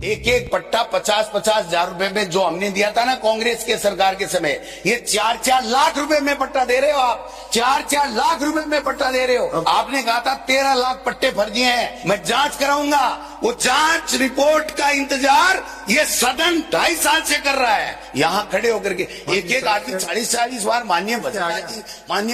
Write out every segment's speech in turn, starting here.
एक एक पट्टा 50-50 हजार रुपए में जो हमने दिया था ना कांग्रेस के सरकार के समय, ये 4-4 लाख रुपए में पट्टा दे रहे हो आप। 4-4 लाख रुपए में पट्टा दे रहे हो। आपने कहा था 13 लाख पट्टे फर्जी हैं, मैं जांच कराऊंगा। वो जांच रिपोर्ट का इंतजार ये सदन 2.5 साल से कर रहा है। यहाँ खड़े होकर के एक एक आदमी 40-40 बार माननीय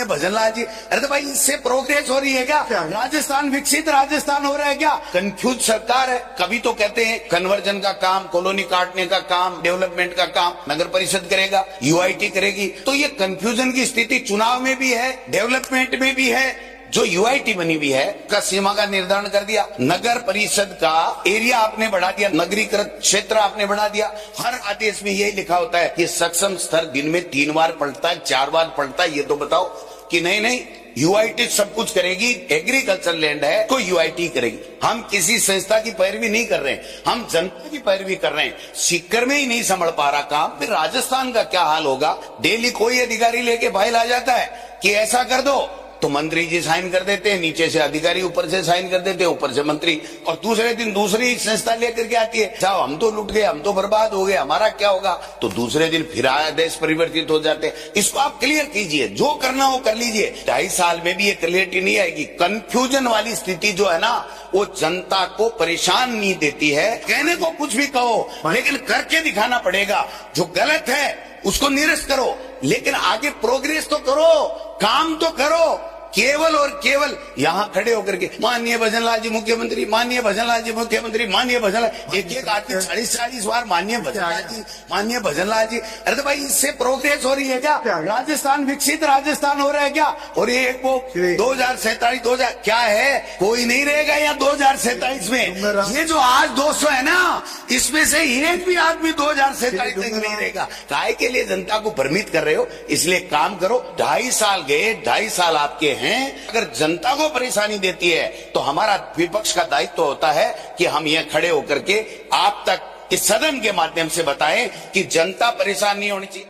भजनलाल जी, अरे तो भाई इससे प्रोग्रेस हो रही है क्या? राजस्थान विकसित राजस्थान हो रहा है क्या? कंफ्यूज सरकार है। कभी तो कहते हैं कन्वर्जन का काम, कॉलोनी काटने का काम, डेवलपमेंट का काम नगर परिषद करेगा, यूआईटी करेगी। तो ये कंफ्यूजन की स्थिति चुनाव में भी है, डेवलपमेंट में भी है। जो यूआईटी बनी हुई है का सीमा का निर्धारण कर दिया, नगर परिषद का एरिया आपने बढ़ा दिया, नगरीकृत क्षेत्र आपने बढ़ा दिया। हर आदेश में यही लिखा होता है कि सक्षम स्तर दिन में 3 बार पलटता है, 4 बार पलटता है। ये तो बताओ कि नहीं यूआईटी सब कुछ करेगी, एग्रीकल्चर लैंड है तो यूआईटी करेगी। हम किसी संस्था की पैरवी नहीं कर रहे हैं, हम जनता की पैरवी कर रहे हैं। सीकर में ही नहीं संभल पा रहा काम, फिर राजस्थान का क्या हाल होगा? डेली कोई अधिकारी लेके फाइल आ जाता है कि ऐसा कर दो, तो मंत्री जी साइन कर देते हैं, नीचे से अधिकारी ऊपर से साइन कर देते हैं, ऊपर से मंत्री, और दूसरे दिन दूसरी संस्था लेकर के आती है, साहब हम तो लुट गए, हम तो बर्बाद हो गए, हमारा क्या होगा? तो दूसरे दिन फिर आदेश परिवर्तित हो जाते हैं। इसको आप क्लियर कीजिए, जो करना हो कर लीजिए। 2.5 साल में भी ये क्लियरिटी नहीं आएगी। कंफ्यूजन वाली स्थिति जो है ना, वो जनता को परेशान नहीं देती है। कहने को कुछ भी कहो, लेकिन करके दिखाना पड़ेगा। जो गलत है उसको निरस्त करो, लेकिन आगे प्रोग्रेस तो करो, काम तो करो। केवल और केवल यहाँ खड़े होकर के माननीय भजनलाल जी मुख्यमंत्री, माननीय भजनलाल जी मुख्यमंत्री, माननीय भजनलाल, एक एक आदमी 40-40 बार माननीय भजनलाल जी। अरे तो भाई इससे प्रोग्रेस हो रही है क्या? राजस्थान विकसित राजस्थान हो रहा है क्या? और ये वो 2047 क्या है? कोई नहीं रहेगा यहाँ 2047 में। ये जो आज 200 है ना, इसमें से एक भी आदमी 2047 तक नहीं रहेगा। काय के लिए जनता को भ्रमित कर रहे हो? इसलिए काम करो। 2.5 साल गए, 2.5 साल आपके हैं। अगर जनता को परेशानी देती है तो हमारा विपक्ष का दायित्व होता है कि हम ये खड़े होकर के आप तक इस सदन के माध्यम से बताएं कि जनता परेशान नहीं होनी चाहिए।